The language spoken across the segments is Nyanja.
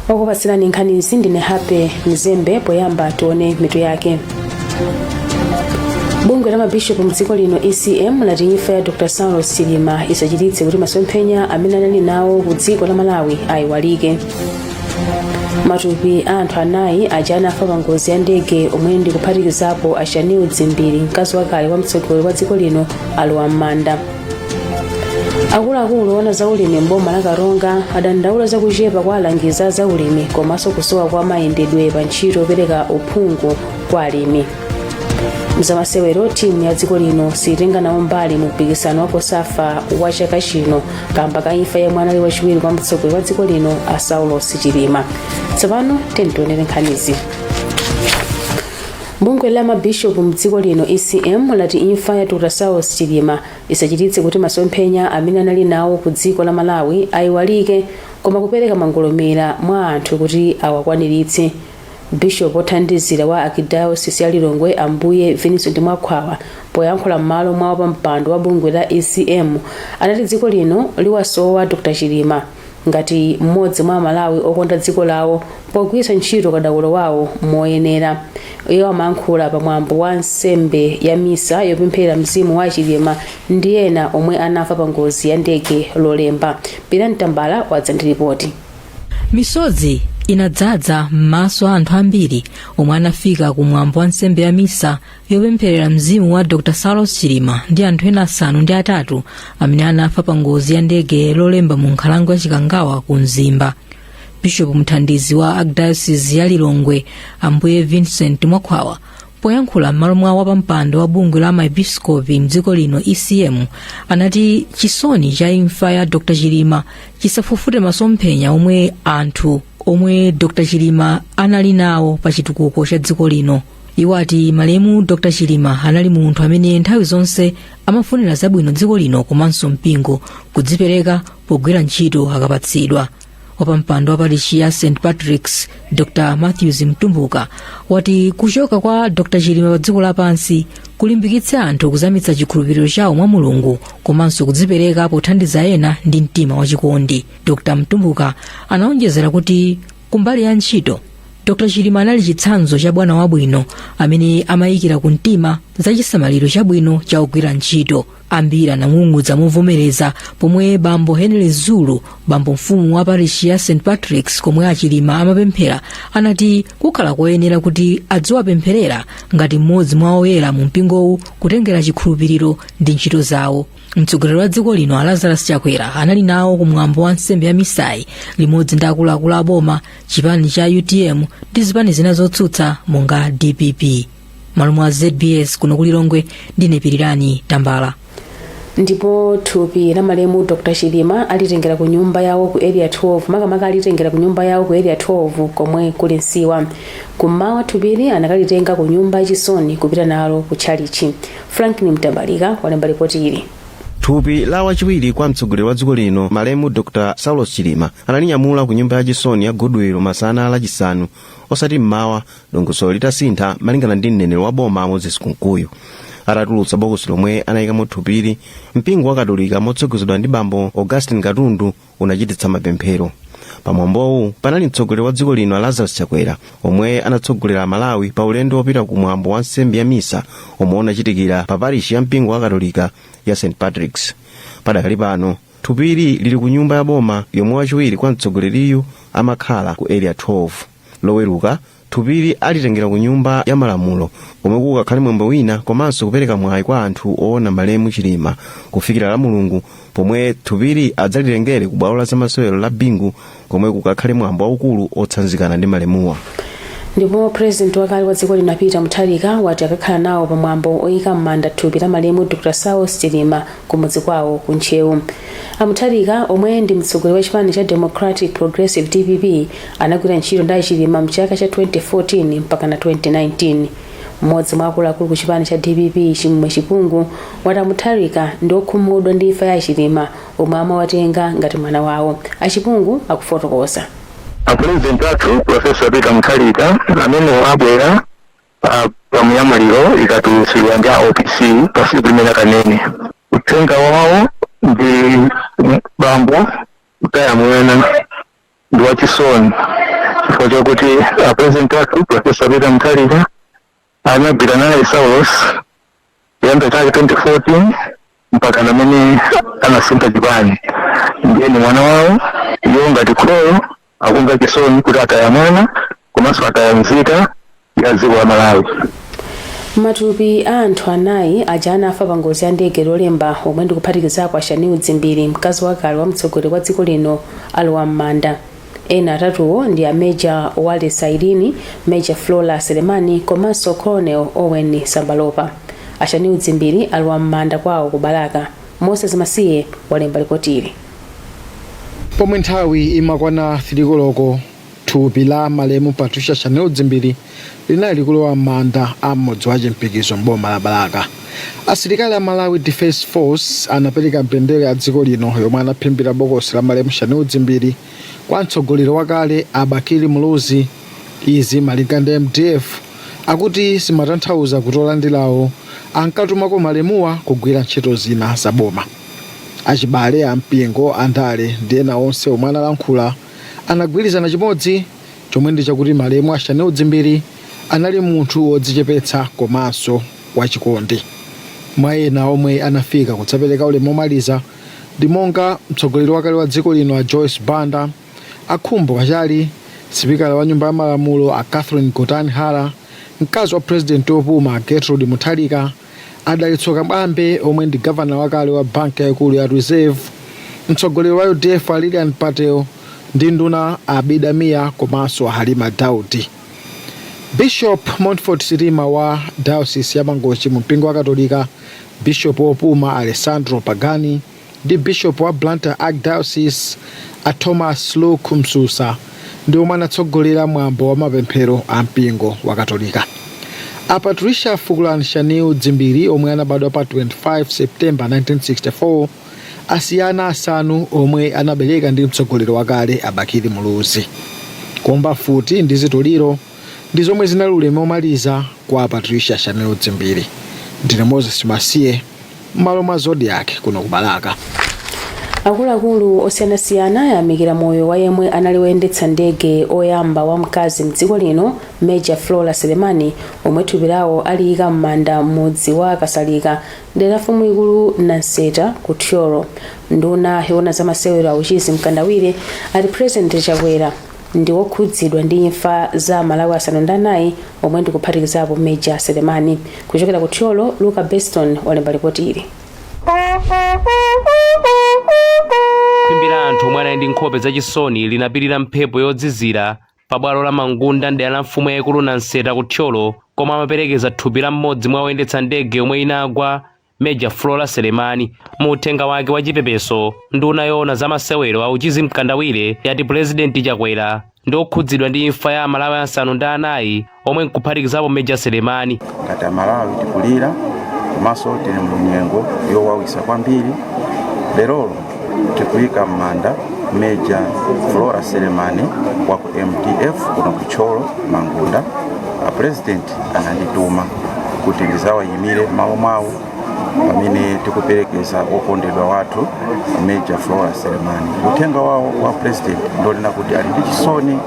Okupatsirani nkhanizi ndine Happy Mzembe. Poyamba tione mitu yake. Bungwe la mabishopu mdziko lino ECM lati imfa ya Dr. Saulos Chilima isachititse kuti masomphenya amene anali nawo ku dziko la Malawi ayiwalike. Matupi a anthu anayi aja anafa pa ngozi ya ndege omwe ndi kuphatikizapo Ashaniu Dzimbiri, mkazi wakale wa mtsogoleri wa dziko lino, alowa m'manda. Akuluakulu ona zaulimi m'boma la Karonga adandaula zakuchepa kwa alangiza zaulimi komanso kusowa kwa mayendedwe pa ntchito yopereka uphungu kwa alimi. Mzamasewero timu ya dziko lino sitenga nawo mbali mu mpikisano wa Kosafa wa chaka chino kamba ka imfa ya mwana wachiwiri kwa mtsogoleri wa dziko lino a Saulos Chilima. Tsopano tionere nkhanizi. Bungwe la mabishopu mdziko lino ECM lati imfa ya Dr. Saulos Chilima isachititse kuti masomphenya amene anali nawo ku dziko la Malawi ayiwalike, koma kupereka mangolomera mwa anthu kuti awakwaniritse. Bishop othandizira wa Archdiocese ya Lilongwe Ambuye Vincent Mwakhwawa poyankhula m'malo mwa wapampando wa bungwe la ECM anati dziko lino liwasowa Dr. Chilima ngati mmodzi mwa Malawi okonda dziko lawo pogwiritsa ntchito kadaulo wawo moyenera. Iwo amayankhula pamwambo wa nsembe ya misa yopemphera mzimu wa Chilima ndi ena omwe anafa pa ngozi ya ndege lolemba. Pilani Tambala wadza ndi ripoti. Misozi inadzaza m'maso a anthu ambiri omwe anafika kumwambo wa nsembe ya misa yopempherera mzimu wa Dr. Saulos Chilima ndi anthu ena asanu ndi atatu amene anafa pa ngozi ya ndege lolemba mu nkhalango ya Chikangawa ku Mzimba. Bishop mthandizi wa Archdiocese ya Lilongwe Ambuye Vincent Mwakhwawa poyankhula m'malo mwa wapampando wa bungwe la maepiskopi mdziko lino ECM anati chisoni cha imfa ya Dr. Chilima chisafufute masomphenya omwe anthu omwe Dr. Chilima anali nawo pa chitukuko cha dziko lino. Iwo ati malemu Dr. Chilima anali munthu amene nthawi zonse amafunira zabwino dziko lino komanso mpingo, kudzipereka pogwira ntchito akapatsidwa. Wapampando wa parishi ya St. Patrick's Dr. Matthews Mtumbuka wati kuchoka kwa Dr. Chilima pa dziko lapansi kulimbikitsa anthu kuzamitsa chikhulupiriro chawo mwa Mulungu komanso kudzipereka pothandiza ena ndi mtima wachikondi. Dr. Mtumbuka anaonjezera kuti kumbali ya ntchito Dr. Chilima anali chitsanzo cha bwana wabwino amene amayikira ku mtima za chisamaliro chabwino cha ogwira ntchito. Ambiri anang'ung'udza movomereza pomwe bambo Henry Zulu, bambo mfumu wa parishi ya St. Patrick's komwe a Chilima amapemphera, anati kukhala koyenera kuti adziwapempherera ngati mmodzi mwa oyera mu mpingowu kutengera chikhulupiriro ndi ntchito zawo. Mtsogoleri wa dziko lino Lazarus Chakwera anali nawo kumwambo wa nsembe ya misayi limodzi ndi akuluakulu a boma, chipani cha UTM ndi zipani zina zotsutsa monga DPP. Malo mwa ZBS kuno ku Lilongwe ndine Pilani Tambala. Ndipo thupi la malemu Dr. Chilima alitengera ku nyumba yawo ku area 12, makamaka alitengera ku nyumba yawo ku area 12 komwe kuli Nsiwa. Kummawa thupili anakalitenga ku nyumba yachisoni kupita nalo ku Chalichi. Franklin Mtambalika walemba ripoti ili. Thupi la wachiwiri kwa mtsogoleri wa dziko lino malemu Dr. Saulos Chilima analinyamula ku nyumba yachisoni ya Goodwill masana lachisanu osati mmawa, dongosolo litasintha malingana ndi mneneri wa boma Moses Kunkuyu. Atatulutsa bokosi lomwe anayikamo thupili, mpingo wa Katolika motsogozedwa ndi bambo Augustine Katundu unachititsa mapemphero. Pamwambowu panali mtsogoleri wa dziko lino Lazarus Chakwera omwe anatsogolera Malawi pa ulendo wopita kumwambo wa nsembe ya misa omwe unachitikira pa parishi ya mpingo wa Katolika ya St. Patrick's. Padakali pano thupili lili ku nyumba ya boma yomwe wachiwiri kwa mtsogoleriyu amakhala ku area 12. Loweruka thupili alitengera ku nyumba ya malamulo komwe kukakhale mwambo wina komanso kupereka mwayi kwa anthu oona malemu Chilima kufikira la Mulungu, pomwe thupili adzalitengere ku bwalo la zamasewero la Bingu komwe kukakhale mwambo waukulu otsanzikana ndi malemuwa. Ndipo president wakale wa dziko lino Peter Mutharika wati akakhala nawo pamwambo oyika m'manda thupi la malemu Dr. Saulos Chilima kumudzi kwawo ku Nchewu. Mutharika omwe ndi mtsogoleri wa chipani cha Democratic Progressive DPP anagwira ntchito ndi Chilima mchaka cha 2014 mpaka na 2019. Mmodzi mwa akuluakulu ku chipani cha DPP Chimwe Chipungu wati Mutharika ndi okhumudwa ndi imfa ya Chilima omwe amawatenga ngati mwana wawo. Achipungu akufotokoza. President watu Professor Peter Mutharika amene wabwera pamuyamuliro ikatulutsidwa ndi OPC pasiku limene kanene. Uthenga wawo ndi bambo kutaya mwena ndi wachisoni chifukwa chakuti president wathu Profesa Peter Mutharika anagwira naye Saulos kuyambira chaka 2014 mpaka namene anasintha chipani. Ndiye ni mwana wawo iyo ngati kholo akumva chisoni kuti ataya mwana komanso ataya nzika ya dziko la Malawi. Matupi a anthu anayi aja anafa pa ngozi ya ndege lolemba omwe ndikuphatikizapo Ashaniu Dzimbiri, mkazi wakale wa mtsogoleri wa dziko lino, alowa m'manda. Ena atatuwo ndi a Major Wale Saidini, Major Flora Selemani komanso Colonel Owen Sambalopa. Ashaniu Dzimbiri alowa m'manda kwawo ku Balaka. Moses Masiye walemba ripotili. Pomwe nthawi imakwana 3 koloko, thupi la malemu Patricia Ashaniu Dzimbiri linali kulowa m'manda a mmodzi wa chimpikizo m'boma la Balaka. Asilikali a Malawi Defense Force anapereka mbendera ya dziko lino yomwe anaphimbira bokosi la malemu Ashaniu Dzimbiri kwa mtsogoleri wakale Abakili Muluzi. Izi malinga ndi MDF akuti simatanthauza kuti olandirawo ankatumako malemuwa kugwira ntchito zina za boma. Achibale a mpingo, andale ndi ena onse omwe analankhula anagwirizana chimodzi chomwe ndi chakuti malemu Ashaniu Dzimbiri anali munthu wodzichepetsa komanso wachikondi. Mwa ena omwe anafika kudzapereka ulemu omaliza ndi monga mtsogoleri wakale wa dziko lino a Joyce Banda, akhumbo kachali sipikala wa nyumba ya malamulo a Catherine Gotani Hara, mkazi wa president wopuma Gertrude Mutharika, adalitso Kabambe omwe ndi governor wakale wa banki yaikulu ya Reserve, mtsogoleri wa UDF Lilian Patel ndi nduna Abida Mia komanso Halima Daudi. Bishop Montfort Sirima wa Diocese ya Mangochi mu mpingo wa Katolika, Bishop wopuma Alessandro Pagani ndi Bishop wa Blantyre Archdiocese a Thomas Luke Msusa ndi omwe anatsogolera mwambo wa mapemphero a mpingo wa Katolika. A Patricia Fukulan Ashaniu Dzimbiri omwe anabadwa pa 25 September 1964 asiyana asanu omwe anabereka ndi mtsogoleri wakale Abakili Muluzi. Komba futi ndi zitoliro ndi zomwe zinali ulemu omaliza kwa Patricia Ashaniu Dzimbiri. Ndine Moses Masiye, malo mwa Zodiac kuno ku Balaka. Akuluakulu osiyanasiyana ayamikira moyo wa yemwe anali woyendetsa ndege oyamba wa mkazi mdziko lino, Major Flora Selemani, omwe thupi lawo aliyika m'manda m'mudzi wa Kasalika, dera la Mfumu Ikulu Nanseta ku Thyolo. Nduna yoona za masewero auchizi mkandawire ati President Chakwera ndi wokhudzidwa ndi imfa za Malawi asanu ndi anayi omwe ndikuphatikizapo Major Selemani. Kuchokera ku Thyolo, Luka Beston walemba ripoti ili. Kwimbira anthu omwe anali ndi nkhope zachisoni linapirira mphepo yodzizira pa bwalo la Mangunda dera la Mfumu Yaikulu Nanseta ku Thyolo, koma amaperekeza thupi la mmodzi mwa oyendetsa ndege omwe inagwa, Major Flora Selemani. Mu uthenga wake wa chipepeso, nduna yoona za masewero auchizi mkandawire yati President Chakwera ndi okhudzidwa ndi imfa ya Malawi asanu ndi anayi omwe nkuphatikizapo Major Selemani. Ngati Malawi tikulira komanso tili mu nyengo yowawisa kwambiri. Lerolo tikuyika m'manda Major Flora Selemani wa ku MDF kuno ku Thyolo Mangunda. A President anandituma kuti ndizawayimire malo mwawo pamene tikuperekeza okondedwa wathu Major Flora Selemani. Uthenga wawo wa President ndolina kuti ali ndi chisoni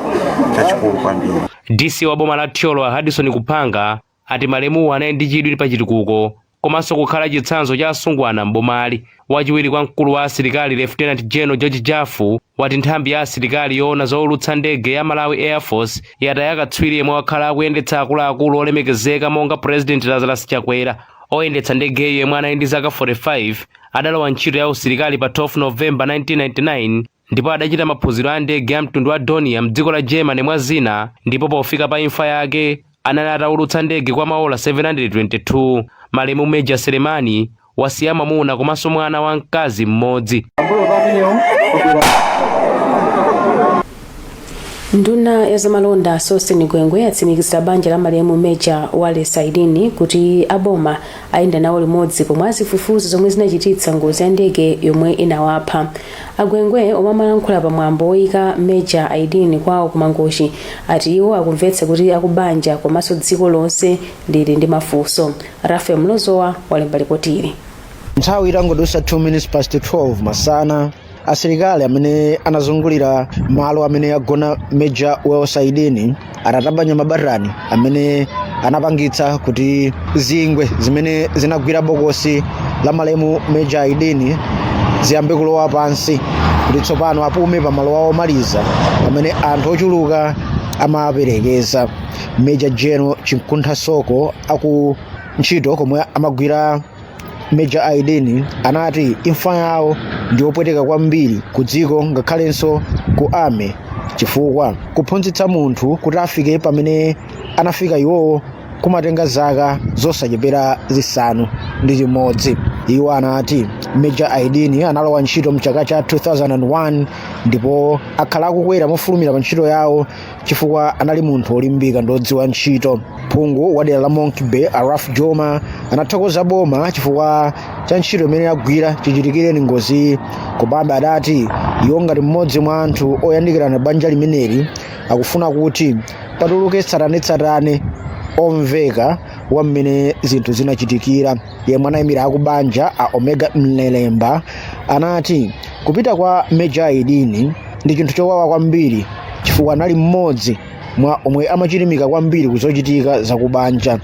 chachikulu kwambiri. DC wa boma la Thyolo Hadison Kupanga ati malemuwa anali ndi chidwi pa chitukuko komanso kukhala chitsanzo cha asungwana m'bomali. Wachiwiri kwa mkulu wa asilikali Lieutenant General George Jafu wati nthambi ya asilikali yoona zowulutsa ndege ya Malawi Air Force yataya katswiri yemwe wakhala akuyendetsa akuluakulu olemekezeka monga President Lazarus Chakwera. Oyendetsa ndege yemwe anali ndi zaka 45 adalowa ntchito ya usilikali pa 12 November 1999 ndipo adachita maphunziro a ndege ya mtundu wa Dornier mdziko la Germany mwa zina, ndipo pofika pa imfa yake anali atawulutsa ndege kwa maola 722. Malemu Major Selemani wasiya mwamuna komanso mwana wa mkazi mmodzi. Nduna ya zamalonda Sosthene Gwengwe yatsimikizira banja la malemu Major Wale Saidini kuti aboma ayenda nawo limodzi pomwe azifufuza zomwe zinachititsa ngozi ya ndege yomwe inawapha. Agwengwe omwe amalankhula pamwambo woyika Major Aidini kwawo ku Mangochi ati iwo akumvetsa kuti akubanja komanso dziko lonse lili ndi mafunso. Rafael Mlozowa walemba ripoti ili. Nthawi itangodutsa 2 minutes past 12 masana asilikali amene anazungulira malo amene agona Major Wells Aidini anatabanya mabarani amene anapangitsa kuti zingwe zimene zinagwira bokosi la malemu Major Aidini ziyambe kulowa pansi kuti tsopano apume pa malo awo omaliza amene anthu ochuluka amaperekeza. Major General Chinkuntha Soko aku ntchito komwe amagwira Major Aidini anati imfa yawo ndi yopweteka kwambiri ku dziko ngakhalenso ku ame chifukwa kuphunzitsa munthu kuti afike pamene anafika iwowo kumatenga zaka zosachepera zisanu ndi chimodzi. Iwo anati Major Aidini analowa ntchito mchaka cha 2001 ndipo akhala akukwera mofulumira pa ntchito yawo chifukwa anali munthu olimbika ndodziwa ntchito. Phungu wa dera la Monkey Bay Araf Joma anathokoza boma chifukwa cha ntchito imene agwira chichitikire ni ngozi, komabe adati iwo ngati mmodzi mwa anthu oyandikirana banja limeneli akufuna kuti patuluke tsatanetsatane omveka wa mmene zinthu zinachitikira. Yemwe anayimira akubanja a Omega Mlelemba anati kupita kwa Major Aidini ndi chinthu chowawa kwambiri chifukwa anali mmodzi mwa omwe amachirimika kwambiri kuzochitika zakubanja.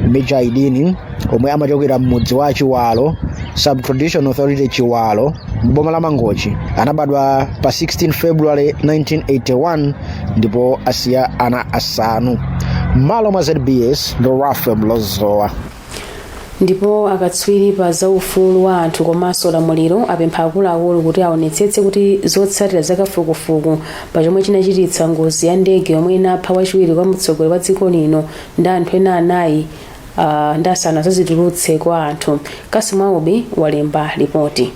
Major Aidini omwe amachokera mmudzi wa Chiwalo Sub-Traditional Authority Chiwalo mboma la Mangochi anabadwa pa 16 February 1981 ndipo asiya ana asanu. Malo mwa ZBS ndo Rafael Mlozowa. Ndipo akatswiri pa zaufulu wa anthu komanso lamuliro apempha akuluakulu kuti aonetsetse kuti zotsatira zakafukufuku pa chomwe chinachititsa ngozi ya ndege yomwe inapha wachiwiri kwa mtsogoleri wa dziko lino ndi anthu ena anayi ndi asanu azazitulutse kwa anthu. Kasimu Aubi walemba ripoti.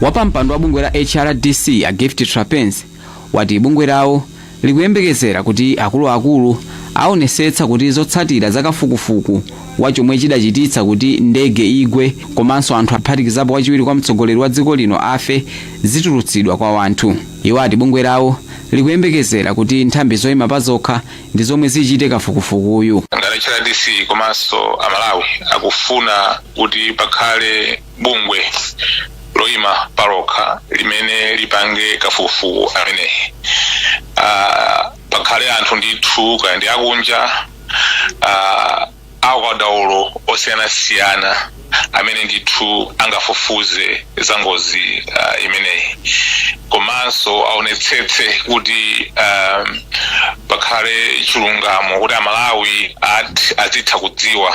Wapampando wa bungwe la HRDC a Gift Trapens wati bungwe lawo likuyembekezera kuti akuluakulu aonetsetsa kuti zotsatira zakafukufuku wa chomwe chidachititsa kuti ndege igwe komanso anthu aphatikizapo wachiwiri kwa mtsogoleri wa dziko lino afe zitulutsidwa kwa anthu. Iwo ati bungwe lawo likuyembekezera kuti nthambi zoyima pa zokha ndi zomwe zichite kafukufukuyu. HRDC komanso amalawi akufuna kuti pakhale bungwe loyima palokha limene lipange kafukufuku ameneyi. Pakhale anthu ndithu kaya ndi akunja akadaulo osiyanasiyana amene ndithu angafufuze za ngozi imeneyi, komanso aonetsetse kuti pakhale chilungamo kuti amalawi azitha kudziwa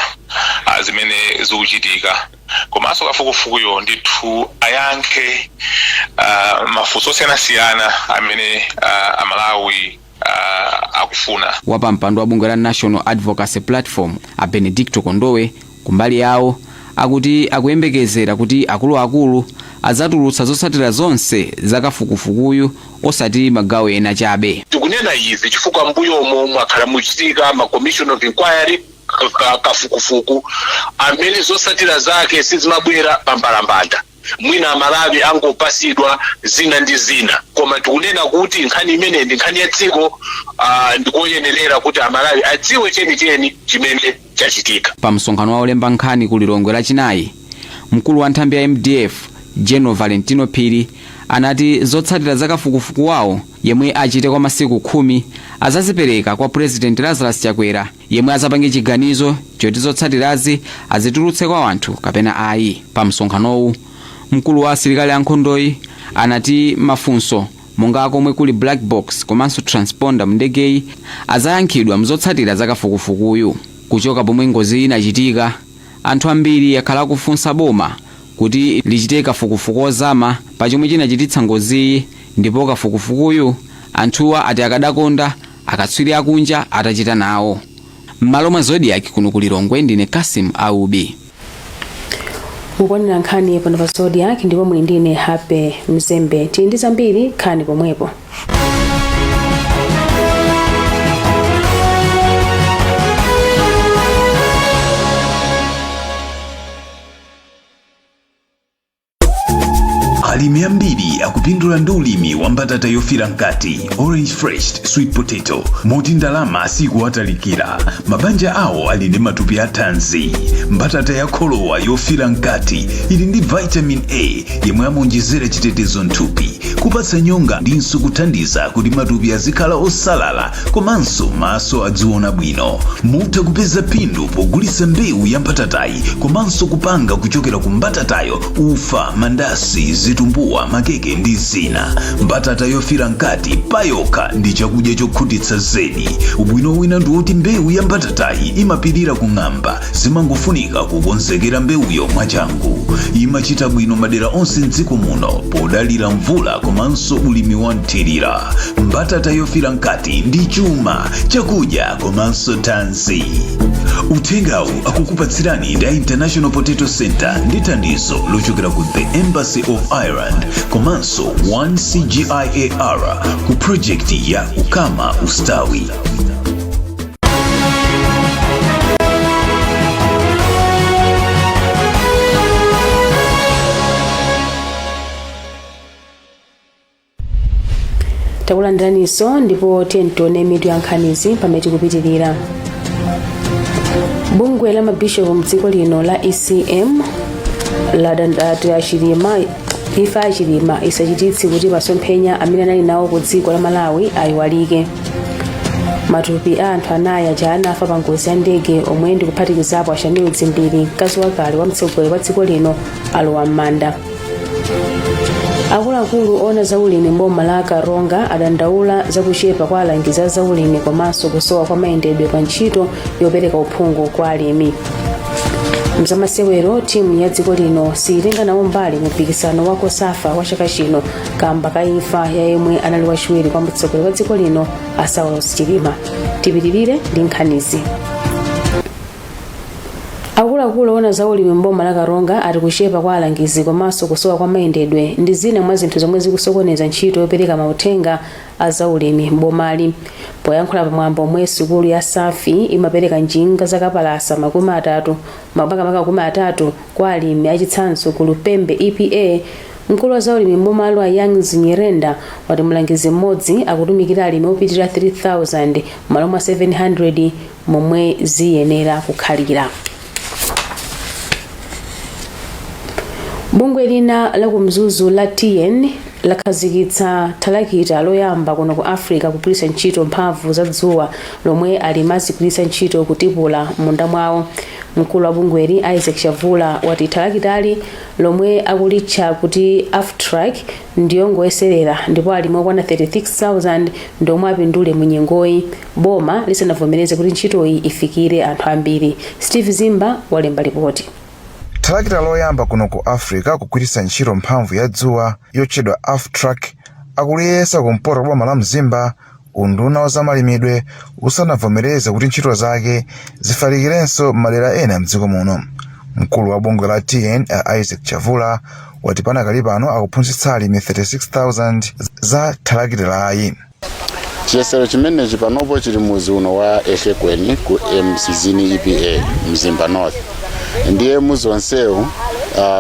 zimene zikuchitika, komanso kafukufukuyo ndithu ayankhe mafunso osiyanasiyana amene amalawi akufuna. Wapampando wa bungwe la National Advocacy Platform a Benedicto Kondowe kumbali yawo akuti akuyembekezera kuti akuluakulu azatulutsa zotsatira zonse zakafukufukuyu osati magawo ena chabe. Tikunena izi chifukwa mbuyomo mwakhala muchitika ma commission of inquiry kafukufuku amene zotsatira zake sizimabwera pambalambanda. Mwina amalawi angopasidwa zina ndi zina, koma tikunena kuti nkhani imene ndi nkhani ya dziko ndikoyenera kuti amalawi adziwe chenicheni chimene chachitika. Pa msonkhano wa olemba nkhani ku Lilongwe lachinayi, mkulu wa nthambi ya MDF General Valentino Phiri anati zotsatira zakafukufuku wawo yemwe achite kwa masiku 10 azazipereka kwa President Lazarus Chakwera yemwe azapange chiganizo choti zotsatirazi azitulutse kwa anthu kapena ayi. Pa msonkhanowu mkulu wa asilikali ankhondoyi anati mafunso monga komwe kuli black box komanso transponder mndegeyi azayankhidwa mzotsatira zakafukufukuyu. Kuchoka pomwe ngozi inachitika, anthu ambiri akhala akufunsa boma kuti lichite kafukufuku ozama pa chomwe chinachititsa ngoziyi, ndipo kafukufukuyu anthuwa ati akadakonda akatswiri akunja atachita nawo. M'malo mwa Zodiac kuno ku Lilongwe ndine Kasimu Aubi. Mukuonera nkhani pano pa Zodiac ndipo muli ndine Happy Mzembe. Tili ndi zambiri, khani pomwepo. alimi ambiri akupindula ndi ulimi wa mbatata yofira mkati orange fresh sweet potato moti ndalama sikuwatalikira. Mabanja awo ali ndi matupi a thanzi. Mbatata ya kholowa yofira mkati ili ndi vitamin A yemwe amonjezera chitetezo mthupi, kupatsa nyonga ndinso kuthandiza kuti matupi azikhala osalala komanso maso adziona bwino. Mutha kupeza phindu pogulitsa mbewu ya mbatatayi komanso kupanga kuchokera ku mbatatayo ufa, mandasi, zitumbuwa, makeke ndi zina. Mbatata yofira mkati payokha ndi chakudya chokhutitsa zedi. Ubwino wina ndi woti mbewu ya mbatatayi imapirira kung'amba, zimangofunika kukonzekera mbewuyo mwachangu. Imachita bwino madera onse mdziko muno podalira mvula komanso ulimi wa nthirira. Mbatata yofira mkati ndi chuma chakudya komanso thanzi. Uthengawu akukupatsirani ndi International Potato Center ndi thandizo lochokera ku The Embassy of Ireland komanso 1CGIAR ku projekti ya Ukama Ustawi. takulandiraniso ndipo tione mitu ya nkhanizi pamene tikupitirira. Bungwe la mabishopu mdziko lino la ECM ladandaula imfa ya Chilima isachititse kuti masomphenya amene anali nawo ku dziko la Malawi ayiwalike. Matupi a anthu anayi aja anafa pa ngozi ya ndege omwe ndi kuphatikizapo Chanel Dzimbiri, mkazi wakale wa mtsogoleri wa dziko lino, alowa m'manda. Akuluakulu ona zaulimi mboma la Karonga adandaula zakuchepa kwa alangizi a zaulimi komanso kusowa kwa mayendedwe pa ntchito yopereka uphungu kwa alimi. Mzamasewero timu ya dziko lino sitenga nawo mbali mu mpikisano wa Kosafa wa chaka chino kamba ka imfa ya yemwe anali wachiwiri kwa mtsogoleri wa dziko lino Saulos Chilima. Tipitirire ndi nkhanizi. Akuluakulu ona zaulimi mboma la Karonga ati kuchepa kwa alangizi komanso kusowa kwa mayendedwe ndi zina mwa zinthu zomwe zikusokoneza ntchito yopereka mauthenga a zaulimi mbomali. Poyankhula pamwambo omwe sukulu ya Safi imapereka njinga zakapalasa 30 kwa alimi achitsanzo ku Lupembe EPA, mkulu wa zaulimi mbomalo a Young Zinyerenda wati mlangizi mmodzi akutumikira alimi opitirira 3000 malo mwa 700 momwe ziyenera kukhalira. Bungwe lina la kumzuzu la TN lakhazikitsa thalakita loyamba kuno ku Africa kugwiritsa ntchito mphamvu za dzuwa lomwe alimi azigwiritsa ntchito kutipula munda mwawo. Mkulu wa bungweli Isaac Chavula wati thalakitali lomwe akulitcha kuti AFTRAC ndiyo ngoyeserera ndipo alimi okwana 36,000 ndomwe apindule mu nyengoyi boma lisanavomereze kuti ntchitoyi ifikire anthu ambiri. Steve Zimba walemba ripoti. Thalakita loyamba kuno ku Africa kugwiritsa ntchito mphamvu ya dzuwa yotchedwa AFTRAC akuliyesa kumpoto boma la Mzimba unduna wa zamalimidwe usanavomereze kuti ntchito zake zifalikirenso madera ena mdziko muno. Mkulu wa bungwe la TN Isaac Chavula wati panakali pano akuphunzitsa alimi 36,000 za thalakita layi. Chiyesero chimenechi panopo chili muzi uno wa Ehlekweni ku MCZini EPA Mzimba North. Ndiye muzi onsewu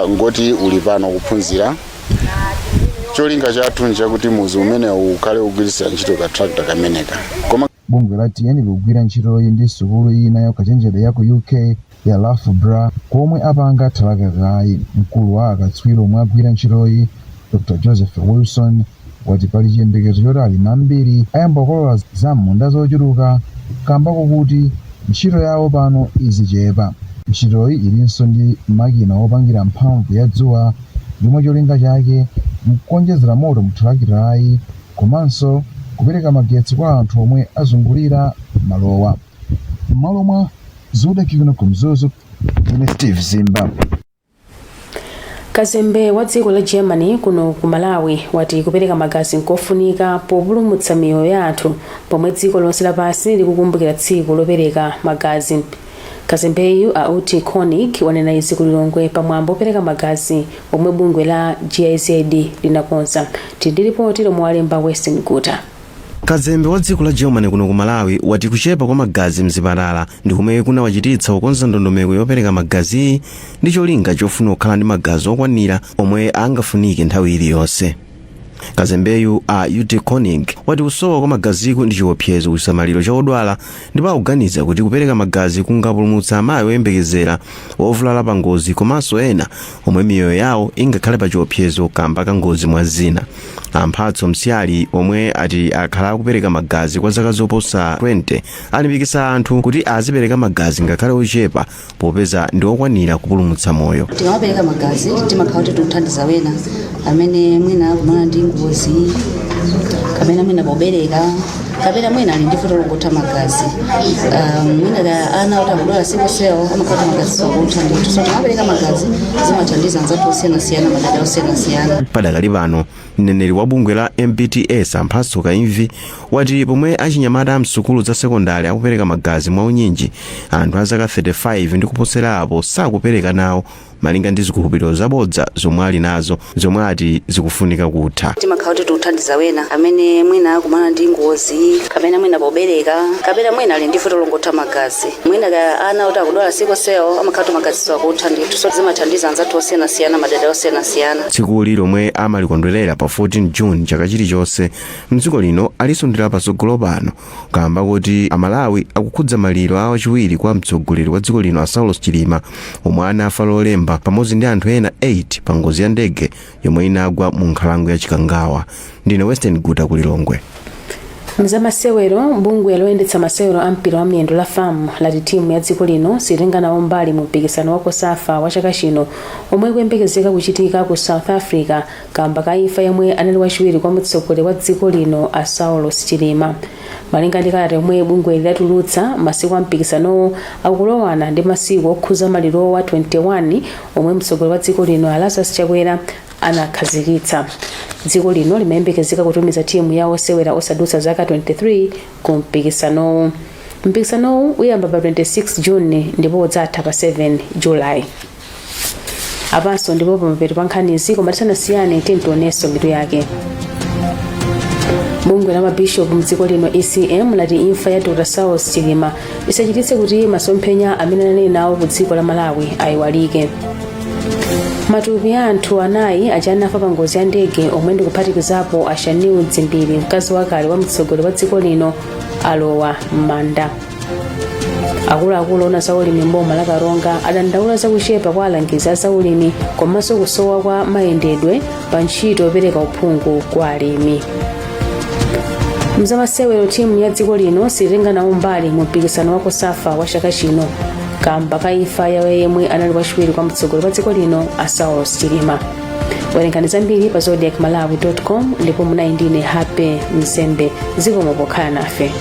ngoti uli pano kuphunzira. Cholinga chathu nchakuti muzi umene ukhale kugwiritsa ntchito ka tractor kameneka. Koma bungwe la TN likugwira ntchito iyi ndi sukulu ina yakachenjede ya ku UK ya Loughborough komwe apanga thalakita layi. Mkulu wa akatswiri omwe agwira ntchito iyi Dr. Joseph Wilson wati pali chiyembekezo choti alimi ambiri ayamba kukolola za munda zochuluka kamba kuti ntchito yawo pano izichepa. Ntchitoyi ilinso ndi makina opangira mphamvu ya dzuwa yomwe cholinga chake mkuonjezera moto mu thalakita layi komanso kupereka magetsi kwa anthu omwe azungulira malowa. M'malo mwa Zuda Kivino kumzuzu ine Steve Zimba. Kazembe wa dziko la Germany kuno ku Malawi wati kupereka magazi nkofunika populumutsa miyoyo ya anthu pomwe dziko lonse lapansi likukumbukira tsiku lopereka magazi. Kazembeyu auti Koenig wanena izi kulilongwe pamwambo opereka magazi omwe bungwe la GIZ linakonza. Tindi ripoti lomwe walemba Western Guta. kazembe wa dziko la Germany kuno ku Malawi wati kuchepa kwa magazi mzipatala ndi kumene kunawachititsa kukonza ndondomeko yopereka magazi ndi cholinga chofuna kukhala ndi magazi okwanira omwe angafunike nthawi iliyonse. Kazembeyu a UT Koning wati kusowa kwa magaziku ndi chiopsezo kuchisamaliro cha odwala ndipo akuganiza kuti kupereka magazi kungapulumutsa amayi oyembekezera ovulala pa ngozi komanso ena omwe miyoyo yawo ingakhale pa chiopsezo kamba ka ngozi mwa zina. Amphatso Msiyali omwe ati akhala akupereka magazi kwa zaka zoposa 20 alimbikitsa anthu kuti azipereka magazi ngakhale ochepa popeza ndi okwanira kupulumutsa moyo. Tikapereka magazi timakhala kuti tikuthandiza wena amene mwina akumana ndi ngozi kapena mwina pobereka kapena mwina ali ndi vuto lokutha magazi mwina ana kuti akudwala sickle cell amakhala magazi okutha ndithu. So tikapereka magazi zimathandiza anzathu osiyanasiyana madera osiyanasiyana. Padakali pano mneneri wa bungwe la MPTS Amphatso Kaimvi wati pomwe achinyamata a msukulu za sekondari akupereka magazi mwa unyinji anthu a zaka 35 ndi kuposera apo sakupereka nawo malinga ndi zikhulupiriro zabodza zomwe ali nazo zomwe ati zikufunika kutha. Timakhala kuti tikuthandiza wena amene mwina akumana ndi ngozi kapena mwina pobereka kapena mwina ali ndi vuto lokutha magazi mwina ana kuti akudwala sickle cell amakhala kuti magazi akutha ndithu. So zimathandiza anzathu osiyanasiyana madera osiyanasiyana. Tsikuli lomwe amalikondwerera pa 14 June chaka chilichonse mdziko lino alisundira patsogolo pano kamba kuti Amalawi akukhudza maliro a wachiwiri kwa mtsogoleri wa dziko lino a Saulos Chilima omwe anafa lolemba pamodzi ndi anthu ena 8 pa ngozi ya ndege yomwe inagwa mu nkhalango ya Chikangawa. Ndine Western Guta kulilongwe. Mzamasewero bungwe loyendetsa masewero a mpira wa miyendo la FAM lati timu ya dziko lino sitenga nawo mbali mu mpikisano wa Kosafa wa chaka chino omwe kuyembekezeka kuchitika ku South Africa kamba ka imfa yomwe anali wachiwiri kwa mtsogoleri wa dziko lino a Saulos Chilima. Malinga ndi kalata yomwe bungwe lidatulutsa masiku a mpikisanowo akulowana ndi masiku okhuza maliro wa 21 omwe mtsogoleri wa dziko lino a Lazarus Chakwera anakhazikitsa. Dziko lino limayembekezeka kutumiza timu ya osewera osadutsa zaka 23 ku mpikisanowu. Mpikisanowu uyamba pa 26 June ndipo udzatha pa 7 July. Apanso ndipo pamapeto pa nkhanizi koma tisanasiyane tintionenso mitu yake. Bungwe la mabishopu mdziko lino ECM lati imfa ya Dr. Saulos Chilima isachititse kuti masomphenya amene anali nawo ku dziko la Malawi ayiwalike. Matupi a anthu anayi anafa pa ngozi ya ndege omwe ndikuphatikizapo Ashaniu Dzimbiri mkazi wakale wa mtsogoleri wa dziko lino alowa m'manda. Akuluakulu ona zaulimi mboma la Karonga adandaula zakuchepa kwa alangizi a zaulimi komanso kusowa kwa mayendedwe pa ntchito yopereka uphungu kwa alimi. Mzamasewero timu ya dziko lino sitenga nawo mbali mu mpikisano wa Kosafa wa chaka chino kamba ka imfa ya yemwe anali wachiwiri kwa mtsogoleri wa dziko lino a Saulos Chilima. Werengani zambiri pa zodiacmalawi.com ndipo munali ndine Happy Msembe. Zikomo pokhala nafe.